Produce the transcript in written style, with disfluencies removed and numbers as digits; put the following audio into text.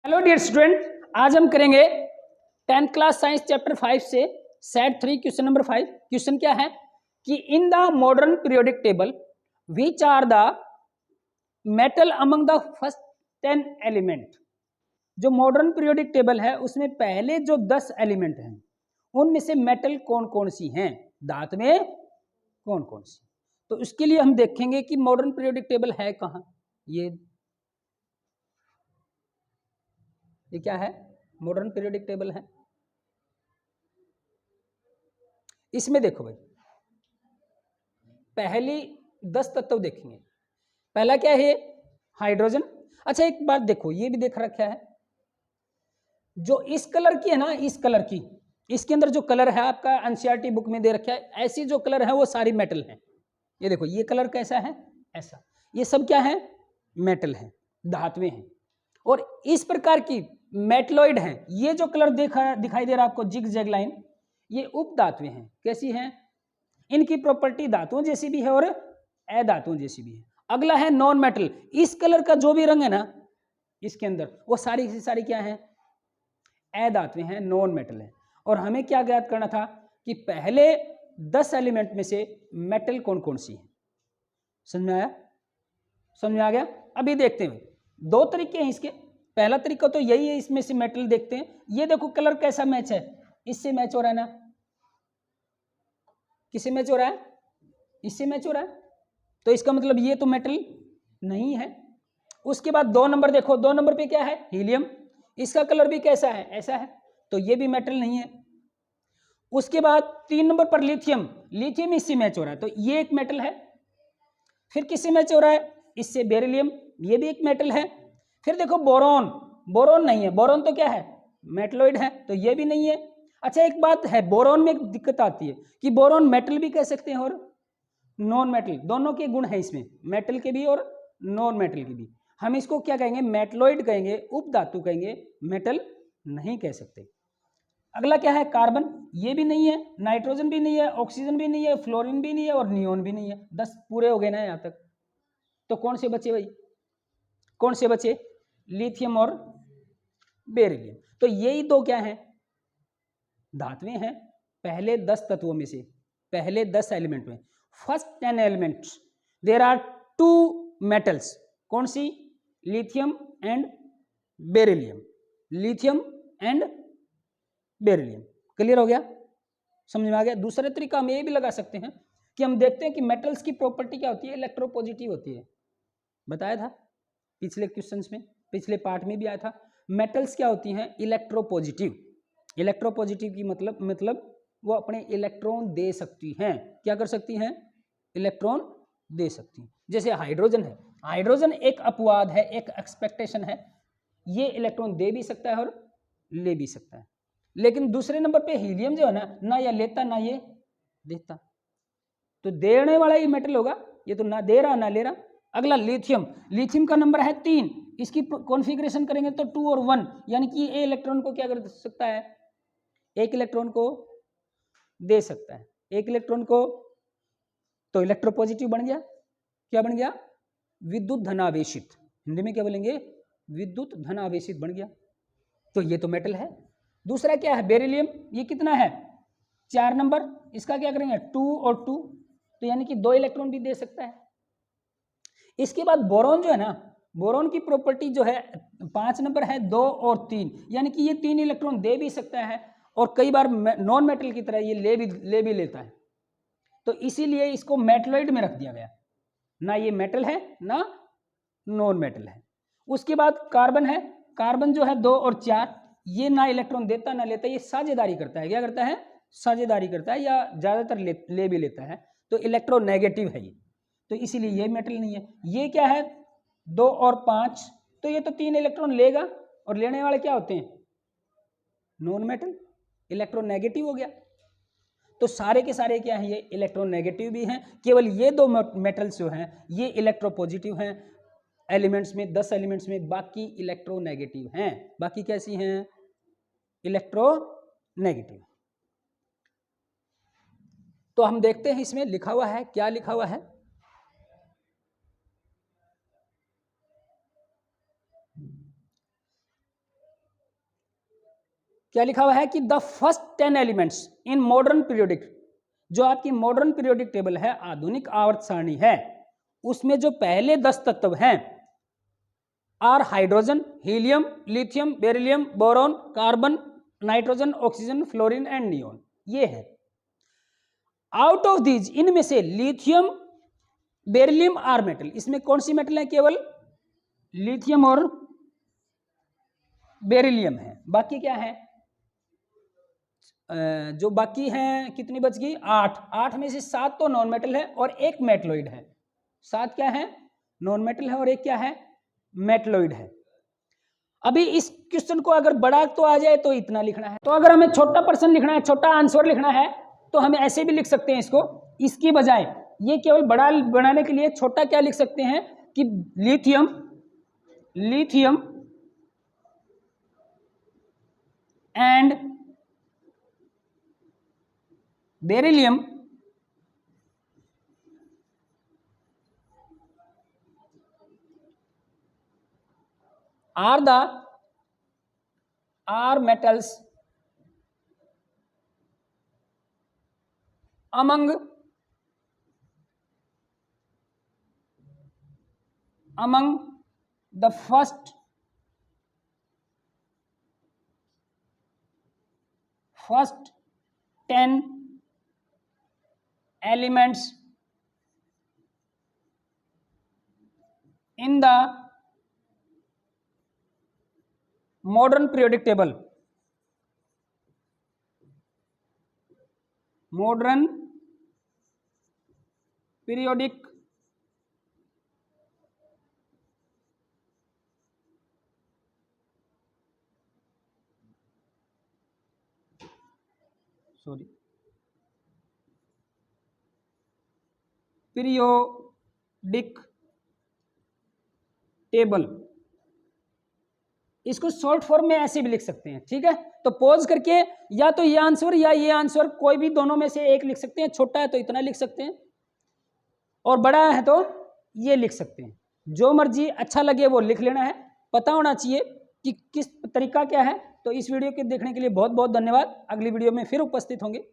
Hello dear student, आज हम करेंगे 10th क्लास साइंस चैप्टर 5 से सेट 3 क्वेश्चन नंबर 5। क्वेश्चन क्या है कि in the modern periodic table which are the metal among the first 10 element. जो मॉडर्न पीरियोडिक टेबल है उसमें पहले जो 10 एलिमेंट हैं उनमें से मेटल कौन कौन सी हैं, धातु में कौन कौन सी। तो इसके लिए हम देखेंगे कि मॉडर्न पीरियोडिक टेबल है कहाँ। ये क्या है? मॉडर्न पीरियोडिक टेबल है। इसमें देखो भाई, पहली 10 तत्व देखेंगे। पहला क्या है? हाइड्रोजन। अच्छा एक बात देखो, ये भी देख रखा है, जो इस कलर की है ना, इस कलर की, इसके अंदर जो कलर है आपका एनसीईआरटी बुक में दे रखा है, ऐसी जो कलर है वो सारी मेटल है। ये देखो, ये कलर कैसा है? ऐसा। ये सब क्या है? मेटल है, धातुएं हैं। और इस प्रकार की मेटलॉइड हैं। ये जो कलर दिखाई दे रहा है आपको, जिग जैग लाइन, ये उप धातुएं हैं। कैसी हैं? इनकी प्रॉपर्टी धातुओं जैसी भी है और अधातुओं जैसी भी है। अगला है नॉन मेटल। इस कलर का जो भी रंग है ना इसके अंदर, वो सारी की सारी क्या है? अधातुएं हैं, नॉन मेटल है। और हमें क्या ज्ञात करना था कि पहले 10 एलिमेंट में से मेटल कौन कौन सी है। समझ में आया? समझ में आ गया? अभी देखते हैं, दो तरीके हैं इसके। पहला तरीका तो यही है, इसमें से मेटल देखते हैं। ये देखो कलर कैसा मैच है, इससे मैच हो रहा है ना। किससे मैच हो रहा है? इससे मैच हो रहा है। तो इसका मतलब ये तो मेटल नहीं है। उसके बाद 2 नंबर देखो, 2 नंबर पे क्या है? हीलियम। इसका कलर भी कैसा है? ऐसा है। तो ये भी मेटल नहीं है। उसके बाद 3 नंबर पर लिथियम। लिथियम इससे मैच हो रहा है, तो ये एक मेटल है। फिर किससे मैच हो रहा है? इससे बेरिलियम, ये भी एक मेटल है। फिर देखो बोरॉन। बोरॉन नहीं है। बोरॉन तो क्या है? मेटलॉइड है, तो ये भी नहीं है। अच्छा एक बात है, बोरॉन में एक दिक्कत आती है कि बोरॉन मेटल भी कह सकते हैं और नॉन मेटल, दोनों के गुण है इसमें, मेटल के भी और नॉन मेटल के भी। हम इसको क्या कहेंगे? मेटलॉइड कहेंगे, उपधातु कहेंगे, मेटल नहीं कह सकते। अगला क्या है? कार्बन। ये भी नहीं है, नाइट्रोजन भी नहीं है, ऑक्सीजन भी नहीं है, फ्लोरीन भी नहीं है और नियोन भी नहीं है। 10 पूरे हो गए ना यहाँ तक। तो कौन से बचे भाई? कौन से बचे? लिथियम और बेरिलियम। तो यही दो क्या है? धातुएं हैं पहले 10 तत्वों में से, पहले 10 एलिमेंट में। First 10 elements there are 2 metals. कौन सी? Lithium and beryllium. Lithium and beryllium. Clear हो गया? समझ में आ गया? दूसरे तरीका हम ये भी लगा सकते हैं कि हम देखते हैं कि मेटल्स की प्रॉपर्टी क्या होती है? इलेक्ट्रोपॉजिटिव होती है। बताया था पिछले क्वेश्चंस में, पिछले पार्ट में भी आया था। मेटल्स क्या होती हैं? इलेक्ट्रोपॉजिटिव। इलेक्ट्रोपॉजिटिव की मतलब वो अपने इलेक्ट्रॉन दे सकती हैं। क्या कर सकती हैं? इलेक्ट्रॉन दे सकती हैं। जैसे हाइड्रोजन है, हाइड्रोजन एक अपवाद है, एक एक्सपेक्टेशन है। ये इलेक्ट्रॉन दे भी सकता है और ले भी सकता है। लेकिन दूसरे नंबर पे हीलियम जो है ना ये लेता ना ये देता, तो देने वाला ही मेटल होगा। ये तो ना दे रहा ना ले रहा। अगला लिथियम। लिथियम का नंबर है 3। इसकी कॉन्फ़िगरेशन करेंगे तो 2 और 1, यानी कि ये इलेक्ट्रॉन को क्या कर सकता है? एक इलेक्ट्रॉन को दे सकता है, एक इलेक्ट्रॉन को। तो इलेक्ट्रोपॉजिटिव बन गया। क्या बन गया? विद्युत धनावेशित। हिंदी में क्या बोलेंगे? विद्युत धनावेशित बन गया। तो ये तो मेटल है। दूसरा क्या है? बेरिलियम। ये कितना है? 4 नंबर। इसका क्या करेंगे? 2 और 2, तो यानी कि 2 इलेक्ट्रॉन भी दे सकता है। इसके बाद बोरॉन जो है ना, बोरॉन की प्रॉपर्टी जो है 5 नंबर है, 2 और 3, यानी कि ये 3 इलेक्ट्रॉन दे भी सकता है और कई बार नॉन मेटल की तरह ये ले भी लेता है। तो इसीलिए इसको मेटलॉइड में रख दिया गया। ना ये मेटल है ना नॉन मेटल है। उसके बाद कार्बन है। कार्बन जो है 2 और 4, ये ना इलेक्ट्रॉन देता ना लेता, ये साझेदारी करता है। क्या करता है? साझेदारी करता है, या ज्यादातर ले भी लेता है। तो इलेक्ट्रोनेगेटिव है ये, तो इसीलिए ये मेटल नहीं है। ये क्या है? 2 और 5, तो ये तो 3 इलेक्ट्रॉन लेगा और लेने वाले क्या होते हैं? नॉन मेटल, इलेक्ट्रोनेगेटिव हो गया। तो सारे के सारे क्या हैं? ये इलेक्ट्रोनेगेटिव भी हैं। केवल ये 2 मेटल्स जो हैं ये इलेक्ट्रोपॉजिटिव हैं एलिमेंट्स में, 10 एलिमेंट्स में। बाकी इलेक्ट्रोनेगेटिव हैं। बाकी कैसी हैं? इलेक्ट्रोनेगेटिव। तो हम देखते हैं इसमें लिखा हुआ है, क्या लिखा हुआ है? क्या लिखा हुआ है कि the first 10 elements in modern periodic, जो आपकी मॉडर्न पीरियोडिक टेबल है, आधुनिक आवर्त सारणी है, उसमें जो पहले 10 तत्व हैं are hydrogen, helium, lithium, beryllium, boron, carbon, nitrogen, oxygen, fluorine and neon, ये है। आउट ऑफ दीज, इनमें से लिथियम, बेरिलियम आर मेटल, इसमें कौन सी मेटल है? केवल लिथियम और बेरिलियम है। बाकी क्या है? जो बाकी हैं कितनी बच गई? 8। 8 में से 7 तो नॉन मेटल है और एक मेटलॉइड है। 7 क्या है? नॉन मेटल है और एक क्या है? मेटलॉइड है। अभी इस क्वेश्चन को अगर बड़ा तो आ जाए तो इतना लिखना है, तो अगर हमें छोटा पर्सन लिखना है, छोटा आंसर लिखना है, तो हम ऐसे भी लिख सकते हैं इसको, इसकी बजाय ये केवल बड़ा बनाने के लिए छोटा क्या लिख सकते हैं कि lithium and beryllium are metals among the first 10 elements in the modern periodic table. Modern periodic periodic table, इसको शॉर्ट फॉर्म में ऐसे भी लिख सकते हैं। ठीक है, तो पॉज करके या तो ये आंसर या ये आंसर, कोई भी दोनों में से एक लिख सकते हैं। छोटा है तो इतना लिख सकते हैं और बड़ा है तो ये लिख सकते हैं। जो मर्जी अच्छा लगे वो लिख लेना है, पता होना चाहिए कि किस तरीका क्या है। तो इस वीडियो के देखने के लिए बहुत बहुत धन्यवाद। अगली वीडियो में फिर उपस्थित होंगे।